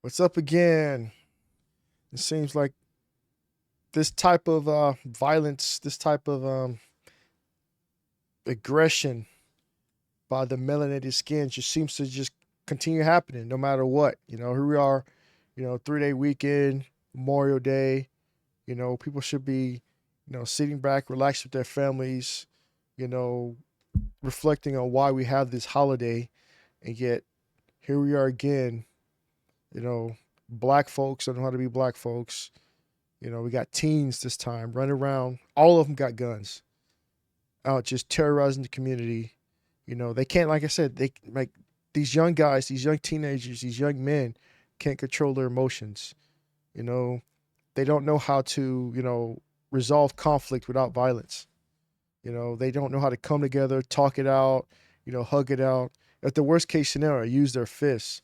What's up again? It seems like this type of violence, this type of aggression by the melanated skin just seems to just continue happening no matter what. Here we are, 3-day weekend, Memorial Day. People should be, sitting back, relaxed with their families, you know, reflecting on why we have this holiday. And yet, here we are again, you know, black folks don't know how to be black folks. We got teens this time running around. All of them got guns out just terrorizing the community. They can't, like I said, they like these young guys, these young teenagers, these young men can't control their emotions. You know, they don't know how to, resolve conflict without violence. They don't know how to come together, talk it out, hug it out. At the worst case scenario, use their fists,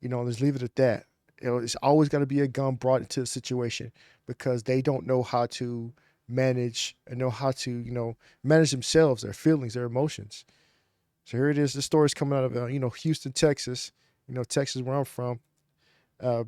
just leave it at that. It's always got to be a gun brought into the situation because they don't know how to manage and know how to, manage themselves, their feelings, their emotions. So here it is. The story's coming out of, Houston, Texas, Texas where I'm from, uh,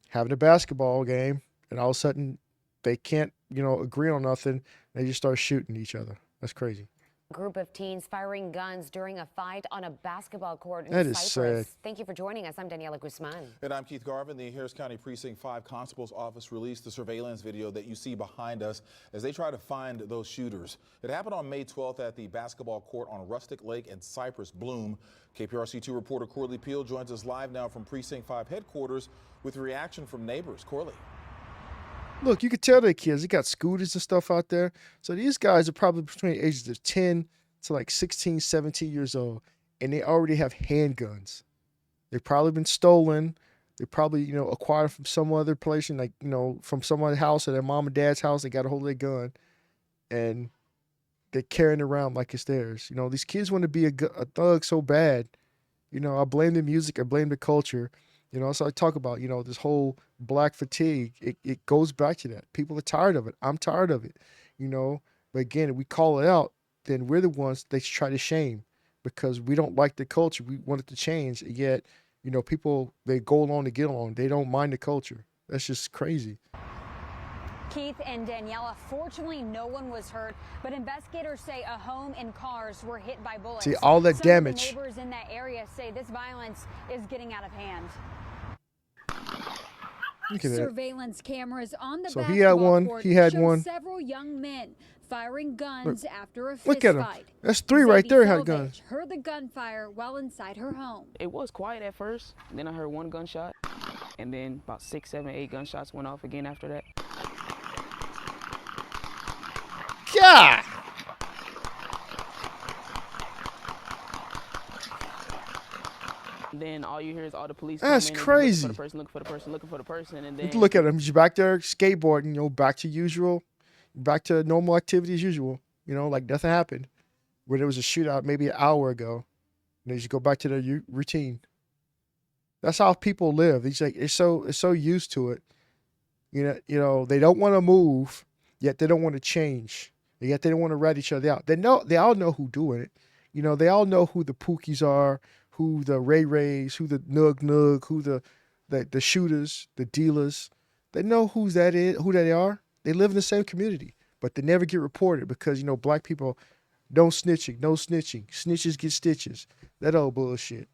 having a basketball game, and all of a sudden they can't, agree on nothing. They just start shooting each other. That's crazy. Group of teens firing guns during a fight on a basketball court in That is Cyprus. sad. Thank you for joining us. I'm Daniela Guzman. And I'm Keith Garvin. The Harris County Precinct 5 Constable's Office released the surveillance video that you see behind us as they try to find those shooters. It happened on May 12th at the basketball court on Rustic Lake in Cypress Bloom. KPRC2 reporter Corley Peel joins us live now from Precinct 5 headquarters with reaction from neighbors. Corley. Look, you could tell they're kids. They got scooters and stuff out there. So these guys are probably between the ages of 10 to like 16, 17 years old. And they already have handguns. They've probably been stolen. They probably, acquired from some other place, and like, from some other house or their mom and dad's house. They got a hold of their gun. And they're carrying it around like it's theirs. These kids want to be a thug so bad. I blame the music. I blame the culture. So I talk about, this whole black fatigue. It goes back to that. People are tired of it. I'm tired of it, But again, if we call it out, then we're the ones they try to shame because we don't like the culture. We want it to change. Yet, people, they go along to get along. They don't mind the culture. That's just crazy. Keith and Daniela, fortunately, no one was hurt, but investigators say a home and cars were hit by bullets. See, all that Some damage. of the neighbors in that area say this violence is getting out of hand. Look at that. Surveillance cameras on the So basketball he had one. court He had show one. several young men firing guns after a Look at him. fistfight. That's three right there had Selvage guns. heard the gunfire while inside her home. It was quiet at first, then I heard one gunshot, and then about 6, 7, 8 gunshots went off again after that. God! Then all you hear is all the police. That's come in, crazy. Looking for the person, and then Look at him. He's back there skateboarding, back to usual, back to normal activity as usual. Like nothing happened. Where there was a shootout maybe an hour ago. And they just go back to their routine. That's how people live. It's so used to it. They don't want to move, yet they don't want to change. Yet they don't want to rat each other out. They all know who doing it. They all know who the Pookies are, who the Ray Rays, who the Nug, who the shooters, the dealers. They know who they are. They live in the same community, but they never get reported because, black people don't snitching, no snitching. Snitches get stitches. That old bullshit.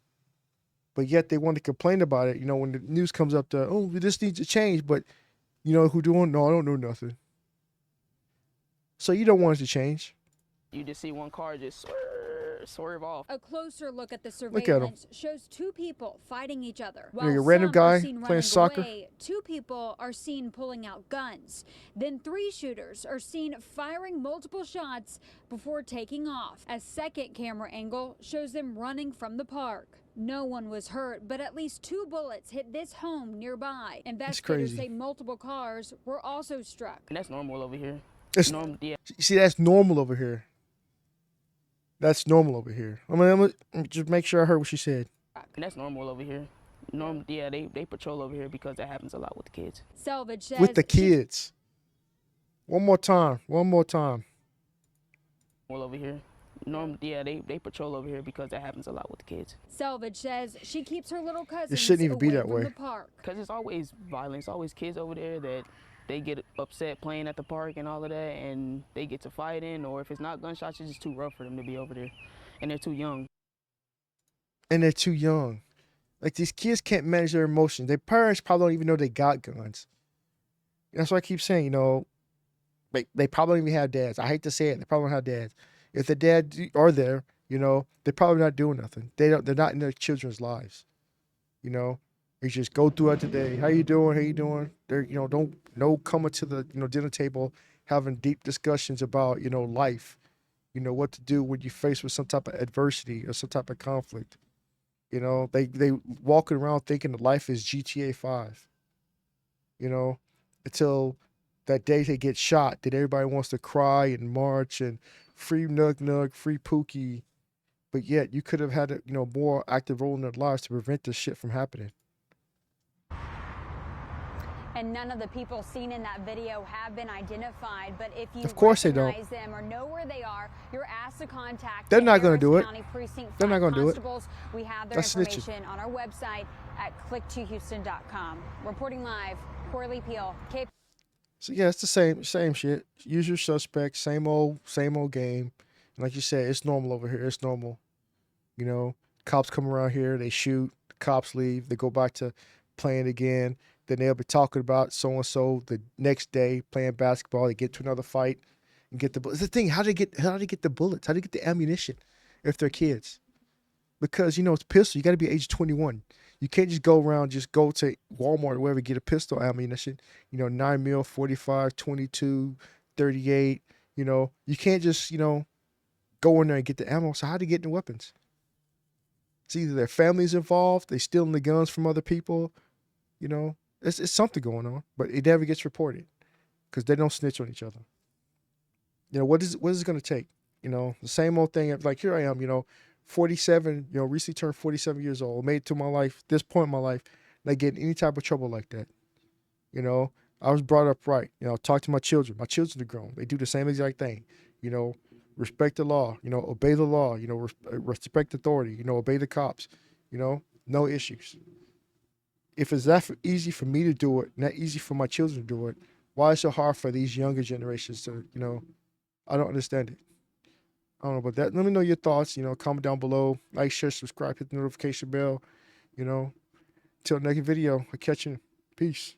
But yet they want to complain about it, when the news comes up to, oh, this needs to change, but who doing? No, I don't know nothing. So you don't want it to change. you just see one car just swerve off. A closer look at the Look at 'em. surveillance shows two people fighting each other. Like While a random some guy are seen playing running soccer. away, two people are seen pulling out guns. Then three shooters are seen firing multiple shots before taking off. A second camera angle shows them running from the park. No one was hurt, but at least two bullets hit this home nearby. Investigators crazy. say multiple cars were also struck. And that's normal over here. It's, Yeah. see, that's normal over here. That's normal over here. I'm gonna just make sure I heard what she said. And that's normal over here. Yeah, they patrol over here because that happens a lot with the kids. Selvage says With the she- kids. One more time. One more time. All over here. Yeah, they patrol over here because that happens a lot with the kids. Selvage says she keeps her little It cousins shouldn't even be away that from way. the park. Because it's always violence, always kids over there that they get upset playing at the park and all of that, and they get to fighting, or if it's not gunshots, it's just too rough for them to be over there, and they're too young. And they're too young. Like, these kids can't manage their emotions. Their parents probably don't even know they got guns. That's why I keep saying, they probably don't even have dads. I hate to say it, they probably don't have dads. If the dads are there, they're probably not doing nothing. They're not in their children's lives. They just go throughout the day. How you doing? How you doing? They're, don't no coming to the dinner table having deep discussions about life. What to do when you're faced with some type of adversity or some type of conflict. They walking around thinking that life is GTA 5. Until that day they get shot, that everybody wants to cry and march and free Nug Nug, free Pookie. But yet you could have had a more active role in their lives to prevent this shit from happening. And none of the people seen in that video have been identified. But if you Of course they don't. recognize them or know where they are, you're asked to contact They're the not gonna Harris do it. County Precinct They're not 5 gonna do it. constables. We have their That's snitching. information on our website at click2houston.com. Reporting live, Corley Peel, Cape. So yeah, it's the same shit. Usual suspects, same old game. And like you said, it's normal over here. It's normal. Cops come around here, they shoot, the cops leave, they go back to playing again. Then they'll be talking about so and so the next day playing basketball. They get to another fight and get the bullets. The thing, how do they get the bullets? How do they get the ammunition if they're kids? Because it's pistol. You got to be age 21. You can't just go around, just go to Walmart or wherever, get a pistol ammunition. 9 mil, 45, 22, 38. You can't just go in there and get the ammo. So how do they get the weapons? It's either their families involved, they stealing the guns from other people. It's something going on, but it never gets reported because they don't snitch on each other. What is it going to take? The same old thing. Like, here I am, 47, recently turned 47 years old, made it to my life, this point in my life, not getting any type of trouble like that. I was brought up right. Talk to my children. My children are grown. They do the same exact thing. Respect the law. Obey the law. Respect authority. Obey the cops. No issues. If it's that easy for me to do it, not easy for my children to do it, why is it so hard for these younger generations to, I don't understand it. I don't know about that. Let me know your thoughts, comment down below, like, share, subscribe, hit the notification bell, till next video. I'll catch you. Peace.